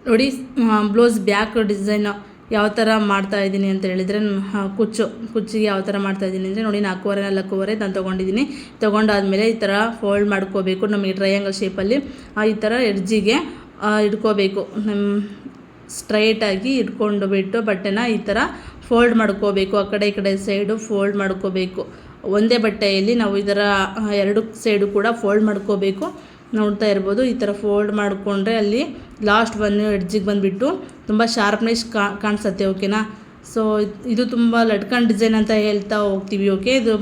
ನೋಡಿ blouse back design ಯಾವ ಥರ ಮಾಡ್ತಾಯಿದ್ದೀನಿ ಅಂತ ಹೇಳಿದರೆ, ಕುಚ್ಚಿಗೆ ಯಾವ ಥರ ಮಾಡ್ತಾಯಿದ್ದೀನಿ ಅಂದರೆ ನೋಡಿ 4.25 ನಾನು ತೊಗೊಂಡಾದ್ಮೇಲೆ ಈ ಥರ ಫೋಲ್ಡ್ ಮಾಡ್ಕೋಬೇಕು. ನಮಗೆ ಟ್ರಯಾಂಗಲ್ ಶೇಪಲ್ಲಿ ಈ ಥರ ಎಡ್ಜಿಗೆ ಇಟ್ಕೋಬೇಕು. ಸ್ಟ್ರೈಟಾಗಿ ಇಟ್ಕೊಂಡು ಬಿಟ್ಟು ಬಟ್ಟೆನ ಈ ಥರ ಫೋಲ್ಡ್ ಮಾಡ್ಕೋಬೇಕು. ಆ ಕಡೆ ಈ ಕಡೆ ಸೈಡು ಫೋಲ್ಡ್ ಮಾಡ್ಕೋಬೇಕು. ಒಂದೇ ಬಟ್ಟೆಯಲ್ಲಿ ನಾವು ಈ ಥರ 2 ಸೈಡು ಕೂಡ ಫೋಲ್ಡ್ ಮಾಡ್ಕೋಬೇಕು. ನೋಡ್ತಾ ಇರ್ಬೋದು, ಈ ಥರ ಫೋಲ್ಡ್ ಮಾಡಿಕೊಂಡ್ರೆ ಅಲ್ಲಿ ಲಾಸ್ಟ್ ಎಡ್ಜಿಗೆ ಬಂದುಬಿಟ್ಟು ತುಂಬ ಶಾರ್ಪ್ನೆಸ್ ಕಾಣಿಸುತ್ತೆ. ಓಕೆನಾ. ಸೊ ಇದು ತುಂಬ ಲಟ್ಕನ್ ಡಿಸೈನ್ ಅಂತ ಹೇಳ್ತಾ ಹೋಗ್ತೀವಿ. ಓಕೆ, ಇದು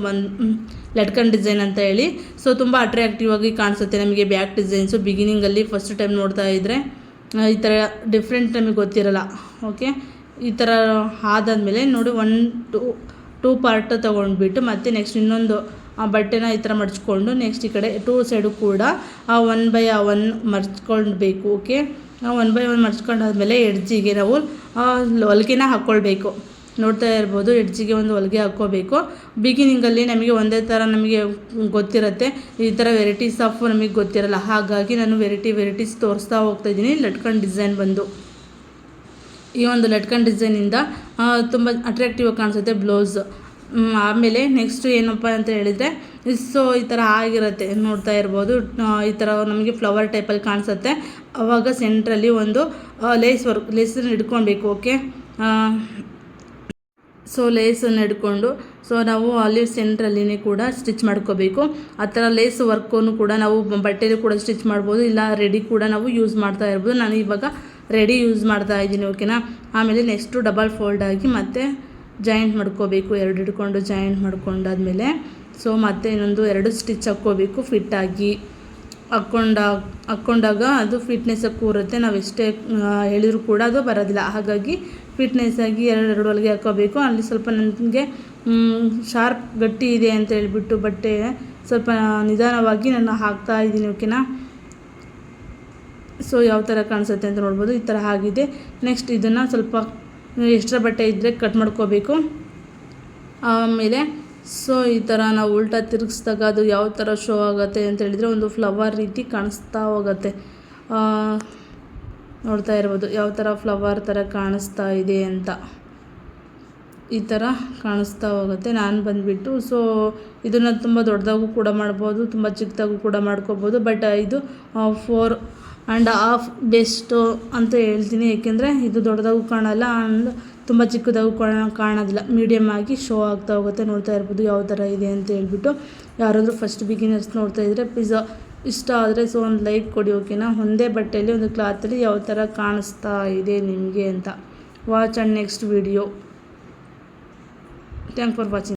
ಲಟ್ಕನ್ ಡಿಸೈನ್ ಅಂತ ಹೇಳಿ. ಸೊ ತುಂಬ ಅಟ್ರಾಕ್ಟಿವ್ ಆಗಿ ಕಾಣಿಸುತ್ತೆ ನಮಗೆ ಬ್ಯಾಕ್ ಡಿಸೈನ್ಸು. ಬಿಗಿನಿಂಗಲ್ಲಿ ಫಸ್ಟ್ ಟೈಮ್ ನೋಡ್ತಾ ಇದ್ದರೆ ಈ ಥರ ಡಿಫ್ರೆಂಟ್ ನಮಗೆ ಗೊತ್ತಿರಲ್ಲ. ಓಕೆ, ಈ ಥರ ಆದಾದಮೇಲೆ ನೋಡಿ 1-2 ಪಾರ್ಟ್ ತೊಗೊಂಡ್ಬಿಟ್ಟು ಮತ್ತೆ ನೆಕ್ಸ್ಟ್ ಇನ್ನೊಂದು ಬಟ್ಟೆನ ಈ ಥರ ಮಡ್ಚ್ಕೊಂಡು ನೆಕ್ಸ್ಟ್ ಈ ಕಡೆ 2 ಸೈಡು ಕೂಡ 1/1 ಮಡ್ಚ್ಕೊಳ್ಬೇಕು. ಓಕೆ, 1/1 ಮಡ್ಚ್ಕೊಂಡಾದ್ಮೇಲೆ ಎಡ್ಜಿಗೆ ನಾವು ಹೊಲಿಗೆನ ಹಾಕ್ಕೊಳ್ಬೇಕು. ನೋಡ್ತಾ ಇರ್ಬೋದು, ಎಡ್ಜಿಗೆ ಒಂದು ಹೊಲಿಗೆ ಹಾಕ್ಕೋಬೇಕು. ಬಿಗಿನಿಂಗಲ್ಲಿ ನಮಗೆ ಒಂದೇ ಥರ ನಮಗೆ ಗೊತ್ತಿರುತ್ತೆ, ಈ ಥರ ವೆರೈಟೀಸ್ ಆಫ್ ನಮಗೆ ಗೊತ್ತಿರಲ್ಲ. ಹಾಗಾಗಿ ನಾನು ವೆರೈಟೀಸ್ ತೋರಿಸ್ತಾ ಹೋಗ್ತಾಯಿದ್ದೀನಿ. ಲಟ್ಕನ್ ಡಿಸೈನ್ ಬಂದು ಈ ಒಂದು ಲಟ್ಕನ್ ಡಿಸೈನಿಂದ ತುಂಬ ಅಟ್ರಾಕ್ಟಿವ್ ಆಗಿ ಕಾಣಿಸುತ್ತೆ ಬ್ಲೌಸ್. ಆಮೇಲೆ ನೆಕ್ಸ್ಟ್ ಏನಪ್ಪ ಅಂತ ಹೇಳಿದರೆ, ಸೊ ಈ ಥರ ಆಗಿರುತ್ತೆ ನೋಡ್ತಾ ಇರ್ಬೋದು. ಈ ಥರ ನಮಗೆ ಫ್ಲವರ್ ಟೈಪಲ್ಲಿ ಕಾಣಿಸುತ್ತೆ. ಆವಾಗ ಸೆಂಟ್ರಲ್ಲಿ ಒಂದು ಲೇಸನ್ನು ಹಿಡ್ಕೊಳ್ಬೇಕು. ಓಕೆ, ಸೊ ಲೇಸನ್ನು ಹಿಡ್ಕೊಂಡು ನಾವು ಅಲ್ಲಿ ಸೆಂಟ್ರಲ್ಲಿನೇ ಕೂಡ ಸ್ಟಿಚ್ ಮಾಡ್ಕೋಬೇಕು. ಆ ಥರ ಲೇಸ್ ವರ್ಕನ್ನು ಕೂಡ ನಾವು ಬಟ್ಟೆಲಿ ಕೂಡ ಸ್ಟಿಚ್ ಮಾಡ್ಬೋದು, ಇಲ್ಲ ರೆಡಿ ಕೂಡ ನಾವು ಯೂಸ್ ಮಾಡ್ತಾ ಇರ್ಬೋದು. ನಾನು ಇವಾಗ ರೆಡಿ ಯೂಸ್ ಮಾಡ್ತಾ ಇದ್ದೀನಿ. ಓಕೆನಾ. ಆಮೇಲೆ ನೆಕ್ಸ್ಟು ಡಬಲ್ ಫೋಲ್ಡ್ ಆಗಿ ಮತ್ತೆ ಜಾಯಿಂಟ್ ಮಾಡ್ಕೋಬೇಕು. 2 ಹಿಡ್ಕೊಂಡು ಜಾಯಿಂಟ್ ಮಾಡ್ಕೊಂಡಾದ್ಮೇಲೆ ಸೊ ಮತ್ತೆ ಇನ್ನೊಂದು 2 ಸ್ಟಿಚ್ ಹಾಕ್ಕೋಬೇಕು. ಫಿಟ್ಟಾಗಿ ಹಾಕ್ಕೊಂಡಾಗ ಅದು ಫಿಟ್ನೆಸ್ಸಾಗಿ ಕೂರುತ್ತೆ. ನಾವು ಎಷ್ಟೇ ಹೇಳಿದ್ರು ಕೂಡ ಅದು ಬರೋದಿಲ್ಲ. ಹಾಗಾಗಿ ಫಿಟ್ನೆಸ್ಸಾಗಿ 2 ಹೊಲಿಗೆ ಹಾಕ್ಕೋಬೇಕು. ಅಲ್ಲಿ ಸ್ವಲ್ಪ ನನಗೆ ಶಾರ್ಪ್ ಗಟ್ಟಿ ಇದೆ ಅಂತ ಹೇಳಿಬಿಟ್ಟು ಬಟ್ಟೆ ಸ್ವಲ್ಪ ನಿಧಾನವಾಗಿ ನಾನು ಹಾಕ್ತಾ ಇದ್ದೀನಿ. ಓಕೆನಾ. ಸೊ ಯಾವ ಥರ ಕಾಣಿಸುತ್ತೆ ಅಂತ ನೋಡ್ಬೋದು. ಈ ಥರ ಆಗಿದೆ. ನೆಕ್ಸ್ಟ್ ಇದನ್ನು ಸ್ವಲ್ಪ ಎಕ್ಸ್ಟ್ರಾ ಬಟ್ಟೆ ಇದ್ದರೆ ಕಟ್ ಮಾಡ್ಕೋಬೇಕು. ಆಮೇಲೆ ಸೊ ಈ ಥರ ನಾವು ಉಲ್ಟಾ ತಿರುಗಿಸ್ದಾಗ ಅದು ಯಾವ ಥರ ಶೋ ಆಗುತ್ತೆ ಅಂತ ಹೇಳಿದರೆ ಒಂದು ಫ್ಲವರ್ ರೀತಿ ಕಾಣಿಸ್ತಾ ಹೋಗುತ್ತೆ. ನೋಡ್ತಾ ಇರ್ಬೋದು ಯಾವ ಥರ ಫ್ಲವರ್ ಥರ ಕಾಣಿಸ್ತಾ ಇದೆ ಅಂತ. ಈ ಥರ ಕಾಣಿಸ್ತಾ ಹೋಗುತ್ತೆ. ನಾನು ಬಂದುಬಿಟ್ಟು ಸೊ ಇದನ್ನು ತುಂಬ ದೊಡ್ಡದಾಗೂ ಕೂಡ ಮಾಡ್ಬೋದು, ತುಂಬ ಚಿಕ್ಕದಾಗೂ ಕೂಡ ಮಾಡ್ಕೋಬೋದು. ಬಟ್ ಇದು 4.5 ಬೆಸ್ಟು ಅಂತ ಹೇಳ್ತೀನಿ. ಏಕೆಂದರೆ ಇದು ದೊಡ್ಡದಾಗೂ ಕಾಣಲ್ಲ ಆ್ಯಂಡ್ ತುಂಬ ಚಿಕ್ಕದಾಗೂ ಕಾಣೋದಿಲ್ಲ. ಮೀಡಿಯಮ್ ಆಗಿ ಶೋ ಆಗ್ತಾ ಹೋಗುತ್ತೆ. ನೋಡ್ತಾ ಇರ್ಬೋದು ಯಾವ ಥರ ಇದೆ ಅಂತ ಹೇಳ್ಬಿಟ್ಟು. ಯಾರಾದರೂ ಫಸ್ಟ್ ಬಿಗಿನರ್ಸ್ ನೋಡ್ತಾ ಇದ್ದರೆ ಪ್ಲೀಸ್ ಇಷ್ಟ ಆದರೆ ಸೊ ಒಂದು ಲೈಕ್ ಕೊಡಿ. ಓಕೆನಾ. ಒಂದೇ ಬಟ್ಟೆಯಲ್ಲಿ ಒಂದು ಕ್ಲಾತಲ್ಲಿ ಯಾವ ಥರ ಕಾಣಿಸ್ತಾ ಇದೆ ನಿಮಗೆ ಅಂತ. Watch and next video. Thank for watching.